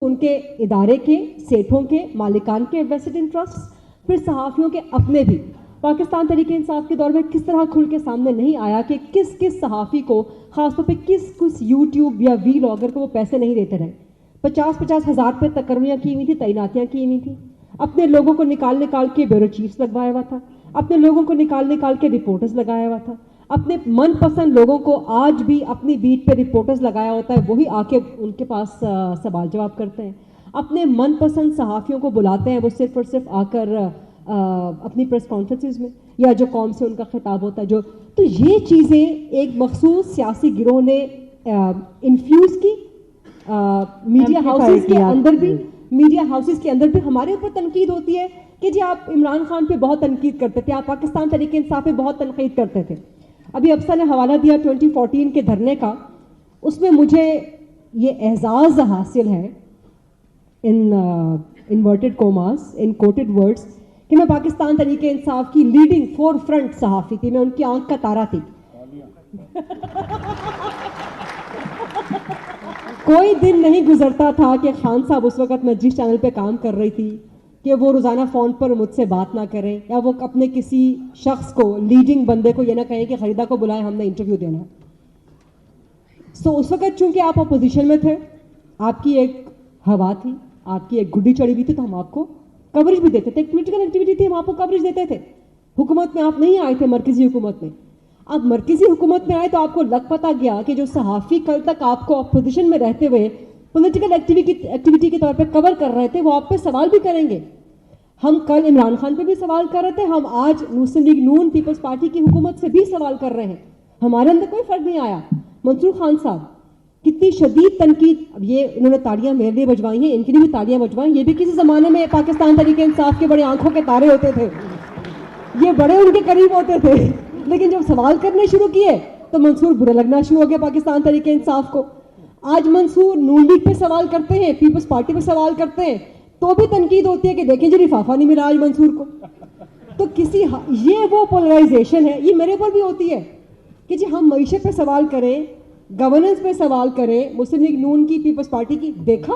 उनके इदारे के, सेठों के, मालिकान के वेस्टेड इंटरेस्ट, फिर सहाफ़ियों के अपने भी। पाकिस्तान तहरीक इंसाफ के दौर में किस तरह खुल के सामने नहीं आया कि किस किस सहाफ़ी को, ख़ासतौर पे किस किस यूट्यूब या व्लॉगर को वो पैसे नहीं देते रहे। 50-50 हज़ार पे तकर्रियाँ की हुई थी, तैनातियाँ की हुई थी, अपने लोगों को निकाल निकाल के ब्यूरो चीफ्स लगवाया हुआ था, अपने लोगों को निकाल निकाल के रिपोर्टर्स लगाया हुआ था, अपने मनपसंद लोगों को आज भी अपनी बीट पे रिपोर्टर्स लगाया होता है, वही आके उनके पास सवाल जवाब करते हैं। अपने मनपसंद सहाफ़ियों को बुलाते हैं, वो सिर्फ और सिर्फ आकर अपनी प्रेस कॉन्फ्रेंसेस में या जो कौम से उनका खिताब होता है, जो तो ये चीज़ें एक मखसूस सियासी गिरोह ने इन्फ्यूज़ की। मीडिया हाउसेस के अंदर भी, मीडिया हाउसेस के अंदर भी हमारे ऊपर तनकीद होती है कि जी आप इमरान खान पे बहुत तनकीद करते थे, आप पाकिस्तान तहरीक इंसाफ पे बहुत तनकीद करते थे। अभी अफसा ने हवाला दिया 2014 के धरने का, उसमें मुझे ये एजाज़ हासिल है in inverted commas, in coated words, कि मैं पाकिस्तान तहरीक इंसाफ की लीडिंग फोर फ्रंट सहाफ़ी थी, मैं उनकी आंख का तारा थी। कोई दिन नहीं गुजरता था कि खान साहब, उस वक्त मैं जिस चैनल पे काम कर रही थी, कि वो रोज़ाना फ़ोन पर मुझसे बात ना करें या वो अपने किसी शख्स को, लीडिंग बंदे को ये ना कहें कि खरीदा को बुलाएं, हमने इंटरव्यू देना है। सो उस वक्त चूंकि आप अपोजिशन में थे, आपकी एक हवा थी, आपकी एक गुड्डी चढ़ी हुई थी, तो हम आपको कवरेज भी देते थे, एक पोलिटिकल एक्टिविटी थी, हम आपको कवरेज देते थे। हुकूमत में आप नहीं आए थे, मरकजी हुकूमत में। अब मरकजी हुकूमत में आए तो आपको लग पता गया कि जो सहाफ़ी कल तक आपको अपोजिशन में रहते हुए पॉलिटिकल एक्टिविटी के तौर पे कवर कर रहे थे, वो आप पे सवाल भी करेंगे। हम कल इमरान खान पे भी सवाल कर रहे थे, हम आज मुस्लिम लीग नून पीपल्स पार्टी की हुकूमत से भी सवाल कर रहे हैं। हमारे अंदर कोई फर्क नहीं आया। मंसूर खान साहब, कितनी शदीद तनकीद, अब ये इन्होंने तालियां मेरे लिए बजवाई हैं, इनके लिए भी तालियां बजवाई। ये भी किसी ज़माने में पाकिस्तान तहरीक इंसाफ के बड़े आंखों के तारे होते थे, ये बड़े उनके करीब होते थे, लेकिन जब सवाल करने शुरू किए तो मंसूर बुरा लगना शुरू हो गया पाकिस्तान तहरीक इंसाफ को। आज मंसूर नून लीग पे सवाल करते हैं, पीपल्स पार्टी पे सवाल करते हैं, तो भी तनकीद होती है कि देखें जी लिफाफा नहीं मिला आज मंसूर को। तो किसी ये वो पोलराइजेशन है, ये मेरे ऊपर भी होती है कि जी हम मईशत पे सवाल करें, गवर्नेंस पे सवाल करें, मुस्लिम लीग नून की, पीपल्स पार्टी की, देखा